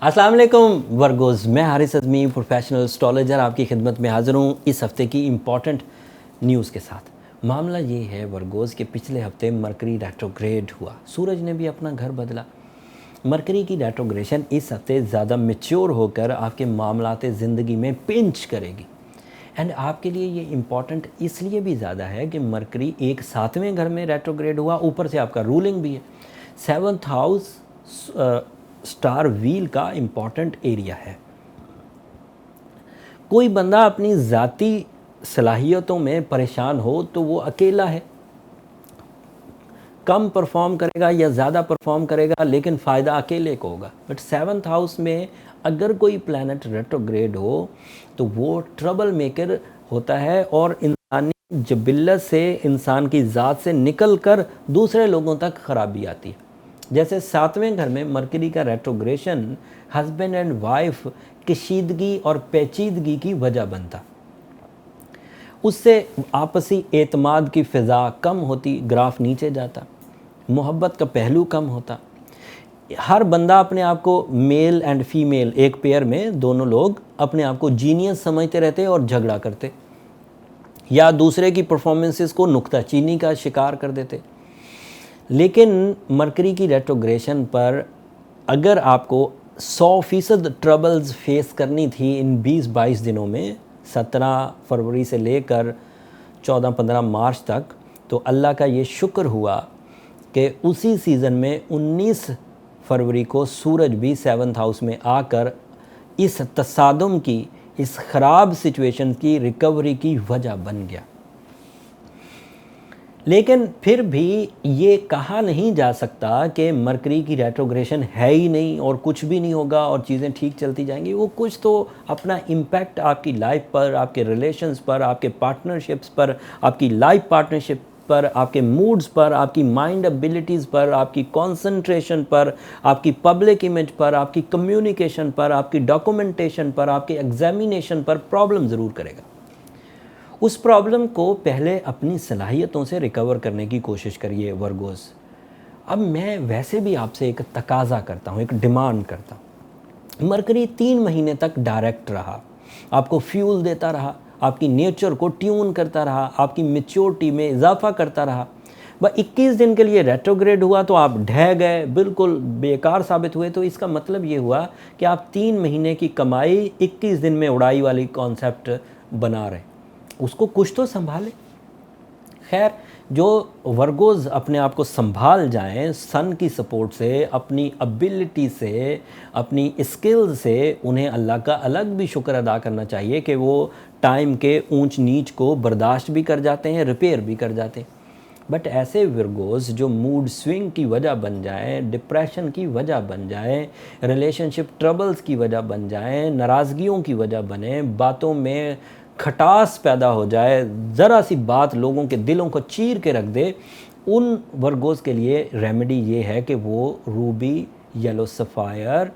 अस्सलाम वालेकुम वर्गोज़, मैं हारिस अज़मी प्रोफेशनल एस्ट्रोलॉजर आपकी खिदमत में हाज़िर हूँ इस हफ़्ते की इम्पॉर्टेंट न्यूज़ के साथ। मामला ये है वर्गोज़ के पिछले हफ़्ते मरकरी रेट्रोग्रेड हुआ, सूरज ने भी अपना घर बदला। मरकरी की रेट्रोग्रेशन इस हफ़्ते ज़्यादा मैच्योर होकर आपके मामलाते ज़िंदगी में पिंच करेगी। एंड आपके लिए ये इम्पॉर्टेंट इसलिए भी ज़्यादा है कि मरकरी एक 7वें घर में रेट्रोग्रेड हुआ, ऊपर से आपका रूलिंग भी है। 7th हाउस स्टार व्हील का इम्पॉर्टेंट एरिया है। कोई बंदा अपनी ज़ाती सलाहियतों में परेशान हो तो वो अकेला है, कम परफॉर्म करेगा या ज़्यादा परफॉर्म करेगा, लेकिन फ़ायदा अकेले को होगा। बट 7th हाउस में अगर कोई प्लैनेट रेट्रोग्रेड हो तो वो ट्रबल मेकर होता है और इंसानी जबिल्लत से, इंसान की ज़ात से निकल कर दूसरे लोगों तक खराबी आती है। जैसे 7वें घर में मरकरी का रेट्रोग्रेशन हस्बैंड एंड वाइफ कशीदगी और पेचीदगी की वजह बनता, उससे आपसी एतमाद की फ़िज़ा कम होती, ग्राफ नीचे जाता, मोहब्बत का पहलू कम होता। हर बंदा अपने आप को मेल एंड फीमेल एक पेयर में दोनों लोग अपने आप को जीनियस समझते रहते और झगड़ा करते या दूसरे की परफॉर्मेंसेस को नुक्ताचीनी का शिकार कर देते। लेकिन मरकरी की रेट्रोग्रेशन पर अगर आपको 100% ट्रबल्स फेस करनी थी इन 20-22 दिनों में, 17 फरवरी से लेकर 14-15 मार्च तक, तो अल्लाह का ये शुक्र हुआ कि उसी सीज़न में 19 फरवरी को सूरज भी 7th हाउस में आकर इस तसादुम की, इस ख़राब सिचुएशन की रिकवरी की वजह बन गया। लेकिन फिर भी ये कहा नहीं जा सकता कि मरकरी की रेट्रोग्रेशन है ही नहीं और कुछ भी नहीं होगा और चीज़ें ठीक चलती जाएंगी। वो कुछ तो अपना इम्पैक्ट आपकी लाइफ पर, आपके रिलेशंस पर, आपके पार्टनरशिप्स पर, आपकी लाइफ पार्टनरशिप पर, आपके मूड्स पर, आपकी माइंड एबिलिटीज़ पर, आपकी कंसंट्रेशन पर, आपकी पब्लिक इमेज पर, आपकी कम्युनिकेशन पर, आपकी डॉक्यूमेंटेशन पर, आपके एग्जामिनेशन पर प्रॉब्लम ज़रूर करेगा। उस प्रॉब्लम को पहले अपनी सलाहियतों से रिकवर करने की कोशिश करिए वर्गोस। अब मैं वैसे भी आपसे एक तकाजा करता हूँ, एक डिमांड करता हूँ। मरकरी 3 महीने तक डायरेक्ट रहा, आपको फ्यूल देता रहा, आपकी नेचर को ट्यून करता रहा, आपकी मैच्योरिटी में इजाफा करता रहा। वह 21 दिन के लिए रेट्रोग्रेड हुआ तो आप ढह गए, बिल्कुल बेकार साबित हुए। तो इसका मतलब ये हुआ कि आप 3 महीने की कमाई 21 दिन में उड़ाई वाली कॉन्सेप्ट बना रहे, उसको कुछ तो संभाले। खैर, जो वर्गोज़ अपने आप को संभाल जाएं सन की सपोर्ट से, अपनी एबिलिटी से, अपनी स्किल से, उन्हें अल्लाह का अलग भी शुक्र अदा करना चाहिए कि वो टाइम के ऊंच नीच को बर्दाश्त भी कर जाते हैं, रिपेयर भी कर जाते हैं। बट ऐसे वर्गोज़ जो मूड स्विंग की वजह बन जाएं, डिप्रेशन की वजह बन जाएं, रिलेशनशिप ट्रबल्स की वजह बन जाएं, नाराज़गियों की वजह बने, बातों में खटास पैदा हो जाए, ज़रा सी बात लोगों के दिलों को चीर के रख दे, उन वर्गोज़ के लिए रेमेडी ये है कि वो Ruby, yellow sapphire,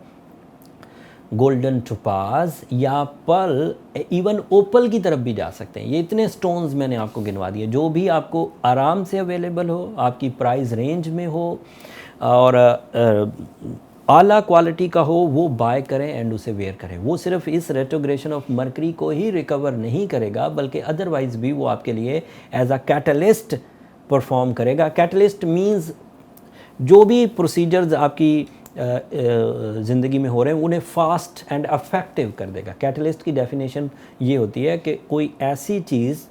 golden topaz या पर्ल, इवन ओपल की तरफ भी जा सकते हैं। ये इतने स्टोन्स मैंने आपको गिनवा दिए, जो भी आपको आराम से अवेलेबल हो, आपकी प्राइस रेंज में हो और आला क्वालिटी का हो, वो बाय करें एंड उसे वेयर करें। वो सिर्फ इस रेट्रोग्रेशन ऑफ मरकरी को ही रिकवर नहीं करेगा, बल्कि अदरवाइज़ भी वो आपके लिए एज अ कैटलिस्ट परफॉर्म करेगा। कैटलिस्ट मींस जो भी प्रोसीजर्स आपकी ज़िंदगी में हो रहे हैं उन्हें फास्ट एंड अफेक्टिव कर देगा। कैटलिस्ट की डेफिनेशन ये होती है कि कोई ऐसी चीज़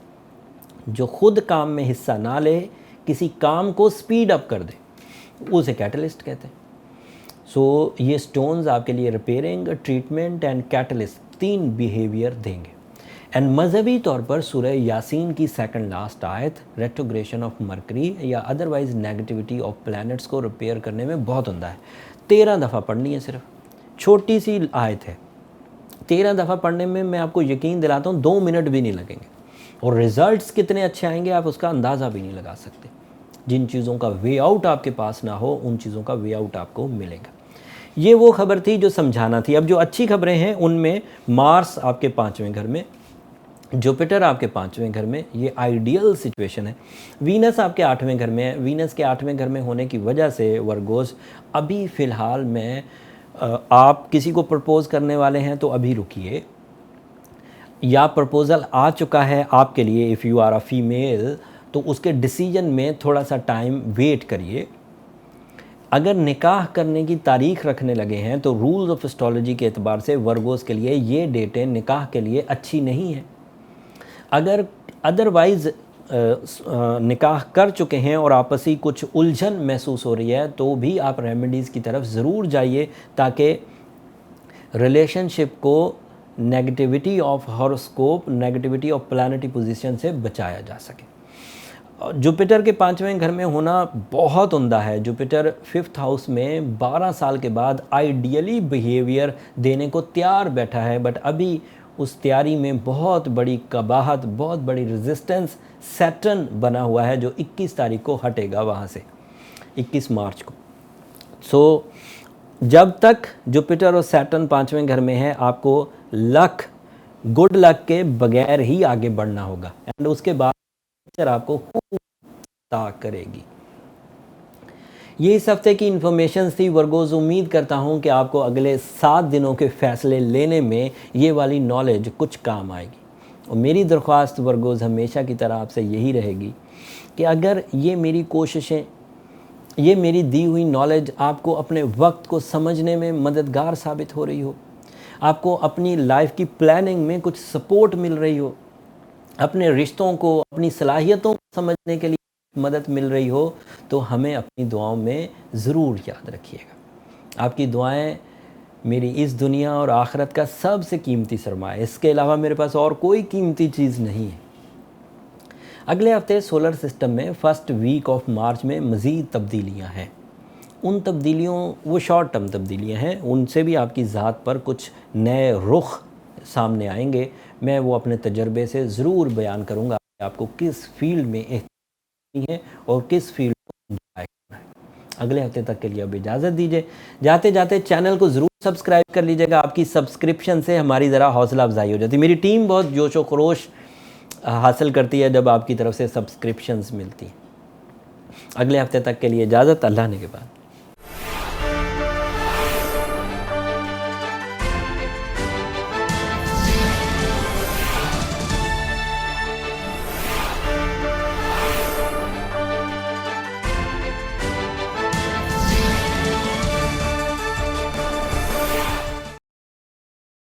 जो खुद काम में हिस्सा ना ले, किसी काम को स्पीड अप कर दे, उसे कैटलिस्ट कहते हैं। सो ये स्टोन्स आपके लिए repairing, treatment and catalyst 3 behaviour देंगे। एंड मजहबी तौर पर सूरह यासीन की सेकंड लास्ट आयत रेट्रोग्रेशन ऑफ मरकरी या अदरवाइज नेगेटिविटी ऑफ प्लैनेट्स को रिपेयर करने में बहुत उम्दा है। 13 दफ़ा पढ़नी है, सिर्फ छोटी सी आयत है। 13 दफ़ा पढ़ने में मैं आपको यकीन दिलाता हूँ 2 मिनट भी नहीं लगेंगे और रिज़ल्ट्स कितने अच्छे आएंगे आप उसका अंदाज़ा भी नहीं लगा सकते। जिन चीज़ों का वे आउट आपके पास ना हो, उन चीज़ों का वे आउट आपको मिलेगा। ये वो खबर थी जो समझाना थी। अब जो अच्छी खबरें हैं उनमें मार्स आपके 5वें घर में, जुपिटर आपके 5वें घर में, ये आइडियल सिचुएशन है। वीनस आपके 8वें घर में है। वीनस के 8वें घर में होने की वजह से वर्गोस अभी फ़िलहाल मैं आप किसी को प्रपोज़ करने वाले हैं तो अभी रुकिए, या प्रपोज़ल आ चुका है आपके लिए, if you are a female, तो उसके डिसीजन में थोड़ा सा टाइम वेट करिए। अगर निकाह करने की तारीख़ रखने लगे हैं तो रूल्स ऑफ एस्ट्रोलॉजी के एतबार से वर्गोज़ के लिए ये डेटें निकाह के लिए अच्छी नहीं हैं। अगर अदरवाइज़ निकाह कर चुके हैं और आपसी कुछ उलझन महसूस हो रही है तो भी आप रेमेडीज़ की तरफ ज़रूर जाइए, ताकि रिलेशनशिप को negativity of horoscope, negativity of planetary position से बचाया जा सके। जुपिटर के 5वें घर में होना बहुत उम्दा है। जुपिटर 5th हाउस में 12 साल के बाद आइडियली बिहेवियर देने को तैयार बैठा है, बट अभी उस तैयारी में बहुत बड़ी कबाहत, बहुत बड़ी रेजिस्टेंस सैटर्न बना हुआ है, जो 21 तारीख को हटेगा वहाँ से, 21 मार्च को। सो जब तक जुपिटर और सैटर्न 5वें घर में है, आपको गुड लक के बगैर ही आगे बढ़ना होगा, एंड उसके बाद आपको करेगी। ये इस हफ्ते की इन्फॉर्मेशन थी वर्गोज़। उम्मीद करता हूँ कि आपको अगले 7 दिनों के फ़ैसले लेने में ये वाली नॉलेज कुछ काम आएगी। और मेरी दरख्वास्त वर्गोज़ हमेशा की तरह आपसे यही रहेगी कि अगर ये मेरी कोशिशें, ये मेरी दी हुई नॉलेज आपको अपने वक्त को समझने में मददगार साबित हो रही हो, आपको अपनी लाइफ की प्लानिंग में कुछ सपोर्ट मिल रही हो, अपने रिश्तों को, अपनी सलाहियतों को समझने के लिए मदद मिल रही हो, तो हमें अपनी दुआओं में ज़रूर याद रखिएगा। आपकी दुआएं मेरी इस दुनिया और आखिरत का सबसे कीमती सरमाया है। इसके अलावा मेरे पास और कोई कीमती चीज़ नहीं है। अगले हफ्ते सोलर सिस्टम में फर्स्ट वीक ऑफ मार्च में मज़ीद तब्दीलियाँ हैं। उन तब्दीलियों, वो शॉर्ट टर्म तब्दीलियाँ हैं, उनसे भी आपकी ज़ात पर कुछ नए रुख सामने आएंगे। मैं वो अपने तजर्बे से ज़रूर बयान करूँगा कि आपको किस फील्ड में है और किस फील्ड को एंजॉय करना है। अगले हफ्ते तक के लिए अब इजाज़त दीजिए। जाते जाते चैनल को ज़रूर सब्सक्राइब कर लीजिएगा। आपकी सब्सक्रिप्शन से हमारी ज़रा हौसला अफजाई हो जाती है। मेरी टीम बहुत जोश व खरोश हासिल करती है जब आपकी तरफ से सब्सक्रिप्शंस मिलती हैं। अगले हफ्ते तक के लिए इजाज़त। अल्लाह ने के बाद।